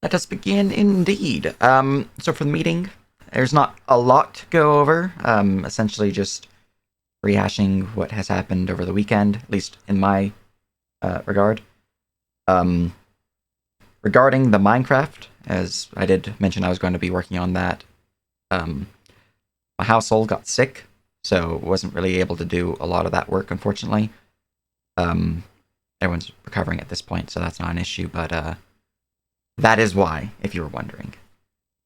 Let us begin indeed. So for the meeting, there's not a lot to go over. Essentially just rehashing what has happened over the weekend, at least in my regard. Um, Regarding the Minecraft, as I did mention, I was going to be working on that. Um, my household got sick, so wasn't really able to do a lot of that work, unfortunately. Um, Everyone's recovering at this point, so that's not an issue. But that is why, if you were wondering.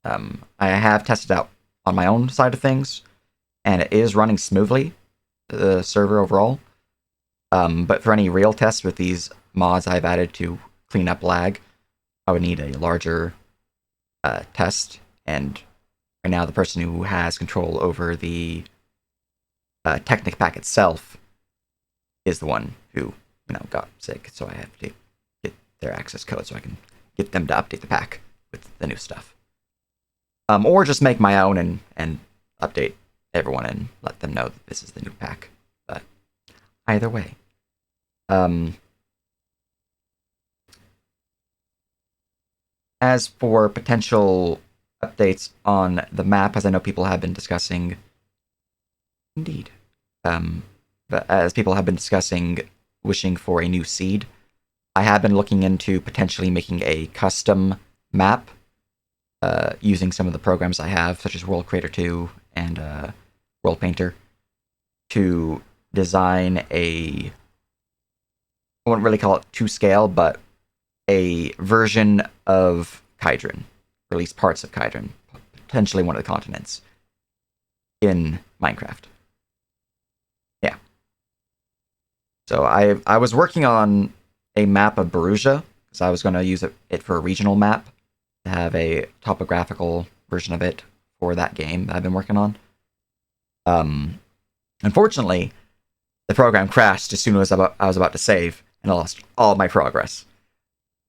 I have tested out on my own side of things, and it is running smoothly, the server overall. But for any real tests with these mods I've added to clean up lag, I would need a larger test. And right now, the person who has control over the Technic pack itself is the one who got sick. So I have to get their access code so I can get them to update the pack with the new stuff. Or just make my own and update everyone and let them know that this is the new pack. But either way. As for potential updates on the map, as I know people have been discussing, indeed, but as people have been discussing wishing for a new seed, I have been looking into potentially making a custom map using some of the programs I have, such as World Creator 2 and World Painter, to design I wouldn't really call it to scale, but a version of Kydron, or at least parts of Kydron, potentially one of the continents, in Minecraft. Yeah. So I was working on a map of Baruja, because I was going to use it for a regional map, to have a topographical version of it for that game that I've been working on. Unfortunately, the program crashed as soon as I was about to save, and I lost all my progress.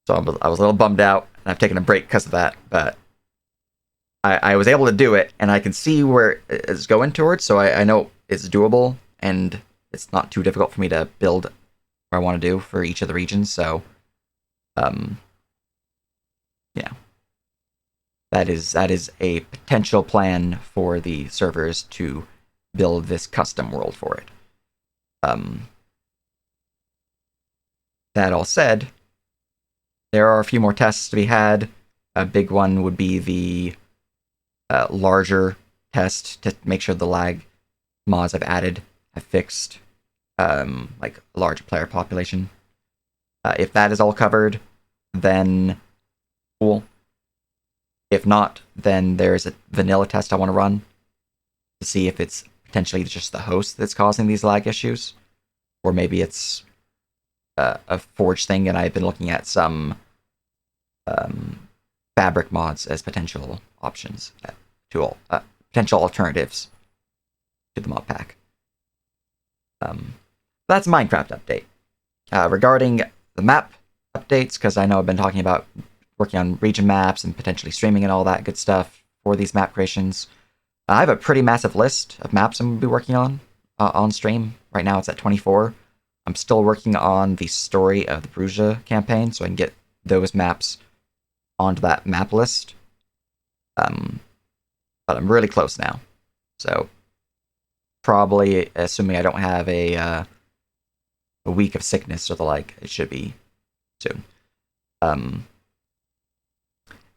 So I was a little bummed out, and I've taken a break because of that. But I was able to do it, and I can see where it's going towards. So I know it's doable, and it's not too difficult for me to build what I want to do for each of the regions. So, um, yeah, that is a potential plan for the servers to build this custom world for it. That all said, there are a few more tests to be had. A big one would be the larger test to make sure the lag mods I've added have fixed, like a large player population. If that is all covered, then cool. If not, then there's a vanilla test I want to run to see if it's potentially just the host that's causing these lag issues, or maybe it's a forge thing, and I've been looking at some fabric mods as potential options to potential alternatives to the mod pack. That's Minecraft update. Regarding the map updates, because I know I've been talking about working on region maps and potentially streaming and all that good stuff for these map creations. I have a pretty massive list of maps I'm going to be working on stream. Right now it's at 24. I'm still working on the story of the Bruges campaign, so I can get those maps onto that map list. But I'm really close now. So probably, assuming I don't have a week of sickness or the like, it should be soon.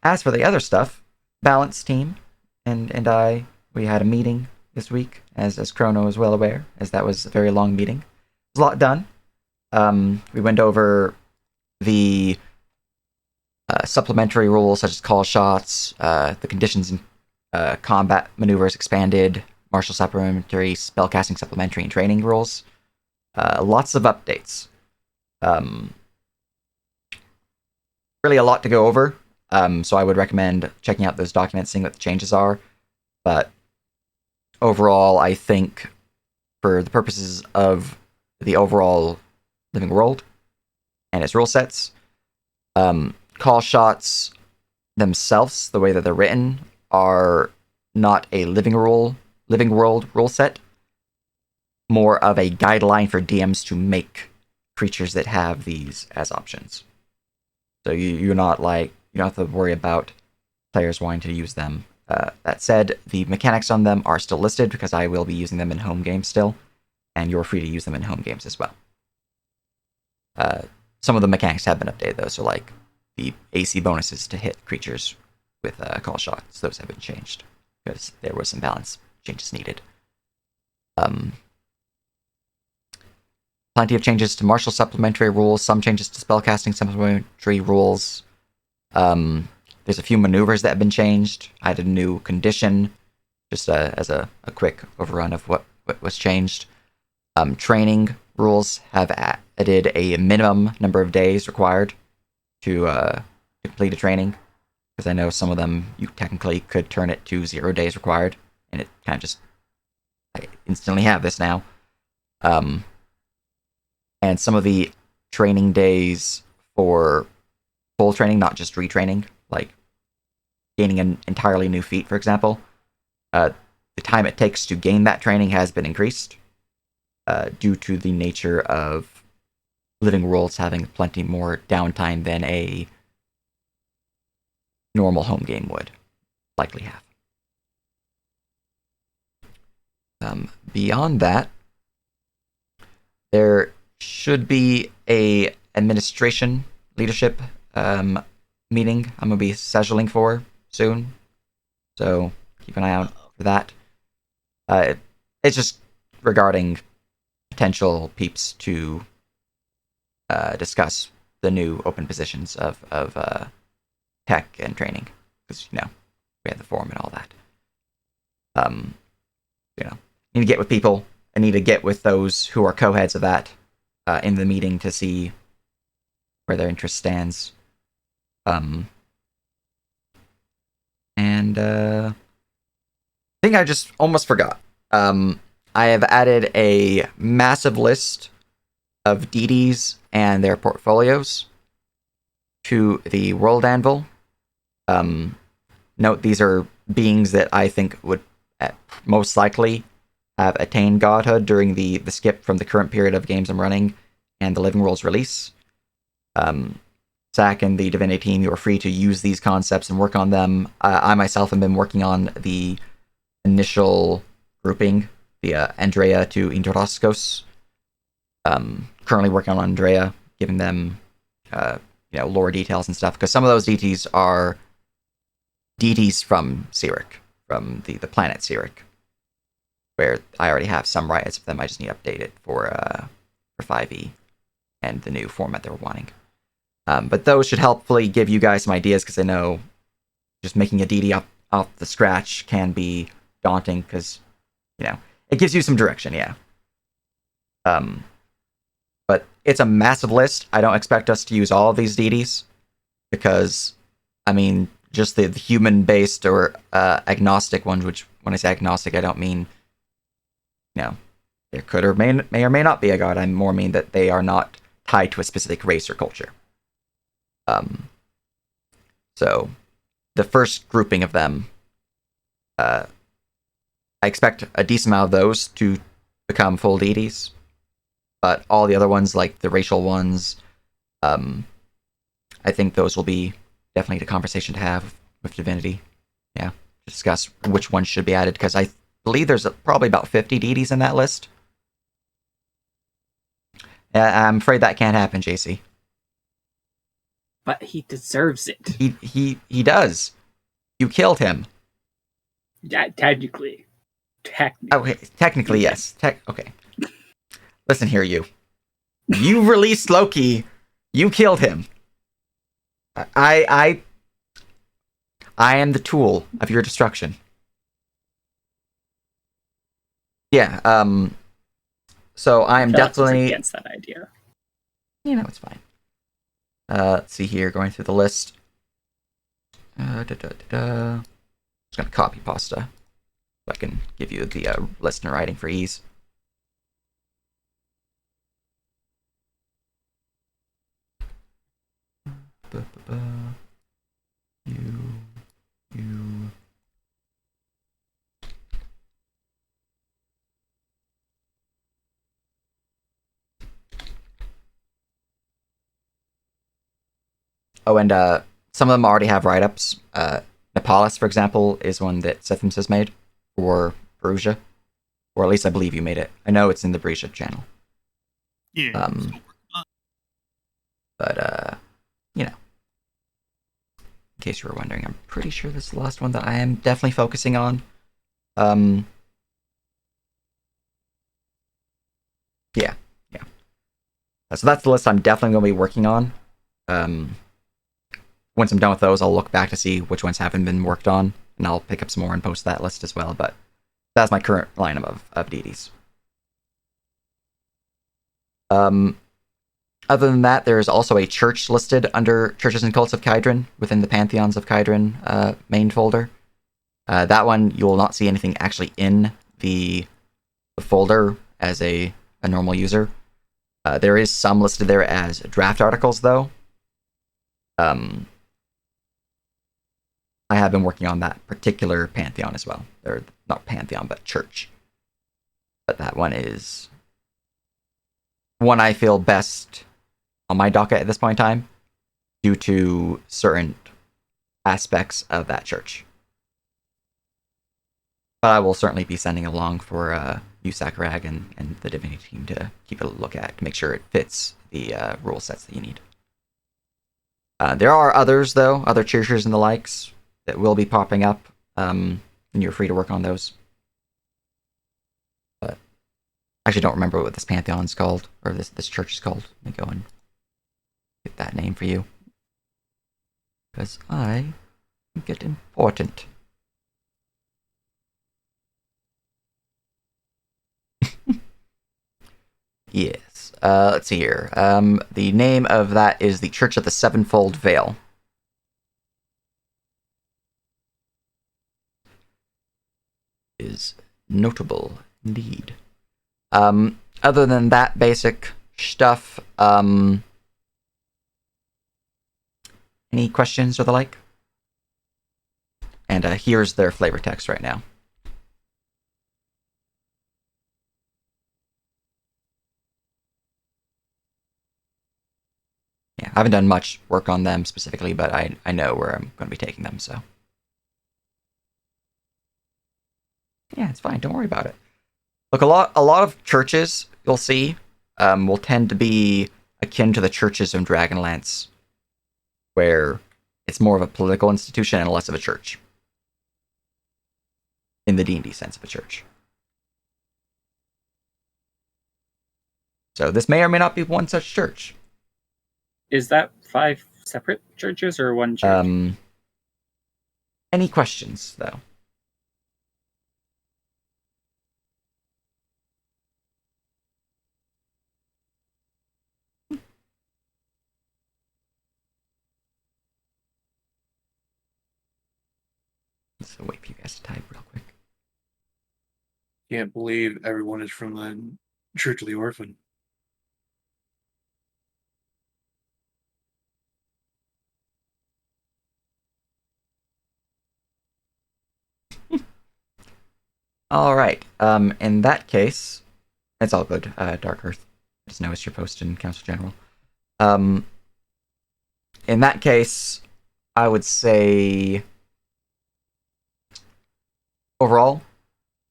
As for the other stuff, Balance Team and we had a meeting this week, as Chrono is well aware, as that was a very long meeting. There's a lot done. We went over the supplementary rules such as call shots, the conditions and combat maneuvers expanded, martial supplementary, spellcasting supplementary, and training rules. Lots of updates. Really a lot to go over. So I would recommend checking out those documents, seeing what the changes are. But overall, I think for the purposes of the overall living world and its rule sets, call shots themselves, the way that they're written, are not a living world rule set. More of a guideline for DMs to make creatures that have these as options. So you're not like you don't have to worry about players wanting to use them. That said, the mechanics on them are still listed because I will be using them in home games still, and you're free to use them in home games as well. Some of the mechanics have been updated though, so like the AC bonuses to hit creatures with call shots, those have been changed because there was some balance changes needed. Plenty of changes to martial supplementary rules, some changes to spellcasting supplementary rules. There's a few maneuvers that have been changed. I had a new condition, just as a quick overrun of what was changed. Training rules have added a minimum number of days required to complete a training, because I know some of them you technically could turn it to 0 days required, and it kind of just I instantly have this now. And some of the training days for full training, not just retraining, like gaining an entirely new feat, for example, the time it takes to gain that training has been increased due to the nature of living worlds having plenty more downtime than a normal home game would likely have. Beyond that, there should be a administration leadership meeting I'm going to be scheduling for soon, so keep an eye out for that. It's just regarding potential peeps to discuss the new open positions of tech and training, because we have the forum and all that. Need to get with people. I need to get with those who are co-heads of that in the meeting to see where their interest stands. And I think I just almost forgot. I have added a massive list of deities and their portfolios to the World Anvil. Note these are beings that I think would most likely have attained godhood during the skip from the current period of games I'm running and the Living Worlds release. Zach and the Divinity team, you are free to use these concepts and work on them. I myself have been working on the initial grouping, the Andrea to Indroskos. Currently working on Andrea, giving them lore details and stuff, because some of those deities are deities from Syrik, from the planet Syrik, where I already have some rights of them. I just need to update it for 5e and the new format they were wanting. But those should hopefully give you guys some ideas, because I know just making a deity off the scratch can be daunting, because it gives you some direction, yeah. But it's a massive list. I don't expect us to use all of these deities, because just the human-based or agnostic ones, which when I say agnostic, I don't mean there could or may or may not be a god. I more mean that they are not tied to a specific race or culture. So the first grouping of them, I expect a decent amount of those to become full deities, but all the other ones, like the racial ones, I think those will be definitely the conversation to have with Divinity. Yeah, to discuss which ones should be added, because I believe there's probably about 50 deities in that list. I'm afraid that can't happen, JC. But he deserves it. He does. You killed him. Yeah, technically. Okay, technically, yes. Okay. Listen here, you. You released Loki. You killed him. I am the tool of your destruction. Yeah, so I am definitely against that idea. It's fine. Let's see here, going through the list. Just gonna copy pasta so I can give you the list in writing for ease. You. Oh, and some of them already have write-ups. Nepalis, for example, is one that Sithams has made for Perusia, or at least I believe you made it. I know it's in the Perusia channel. Yeah. Um, but you know, in case you were wondering, I'm pretty sure this is the last one that I am definitely focusing on. Yeah, yeah. So that's the list I'm definitely going to be working on. Once I'm done with those, I'll look back to see which ones haven't been worked on, and I'll pick up some more and post that list as well. But that's my current lineup of deities. Other than that, there is also a church listed under Churches and Cults of Kydron within the Pantheons of Kydron main folder. That one, you will not see anything actually in the folder as a normal user. There is some listed there as draft articles, though. I have been working on that particular Pantheon as well. Or not Pantheon, but church. But that one is one I feel best on my docket at this point in time due to certain aspects of that church. But I will certainly be sending along for you, Sakurag, and the Divinity team to keep a look at to make sure it fits the rule sets that you need. There are others, though, other churches and the likes that will be popping up, and you're free to work on those. But I actually don't remember what this Pantheon's called, or this church is called. Let me go and get that name for you. Because I think it important. Yes. Let's see here. The name of that is the Church of the Sevenfold Veil. Is notable indeed. Other than that basic stuff, any questions or the like? And here's their flavor text right now. Yeah, I haven't done much work on them specifically, but I know where I'm going to be taking them, so. Yeah, it's fine. Don't worry about it. Look, a lot of churches you'll see will tend to be akin to the churches of Dragonlance, where it's more of a political institution and less of a church, in the D&D sense of a church. So this may or may not be one such church. Is that 5 separate churches or one church? Any questions, though? So wait for you guys to type real quick. Can't believe everyone is from the Church of the Orphan. All right. In that case, it's all good. Dark Earth. I just noticed your post in Council General. In that case, I would say overall,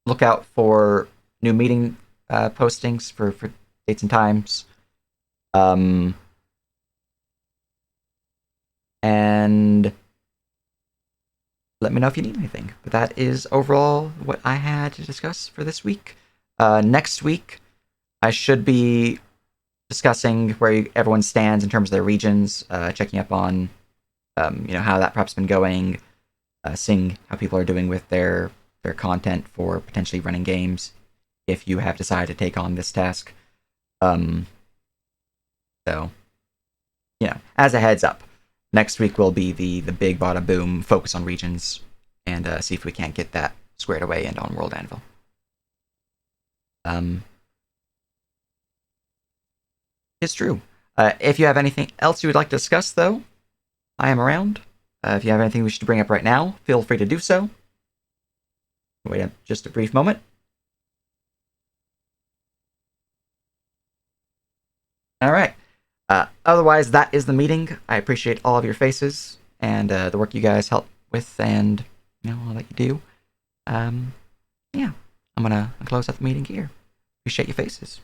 look out for new meeting postings for dates and times. And let me know if you need anything. But that is overall what I had to discuss for this week. Next week, I should be discussing where everyone stands in terms of their regions, checking up on how that prep's been going, seeing how people are doing with their content for potentially running games if you have decided to take on this task. So, as a heads up, next week will be the big bada boom focus on regions and see if we can't get that squared away and on World Anvil. It's true. If you have anything else you would like to discuss, though, I am around. If you have anything we should bring up right now, feel free to do so. Wait just a brief moment. All right. Otherwise, that is the meeting. I appreciate all of your faces and the work you guys help with, and all that you do. Yeah, I'm gonna close out the meeting here. Appreciate your faces.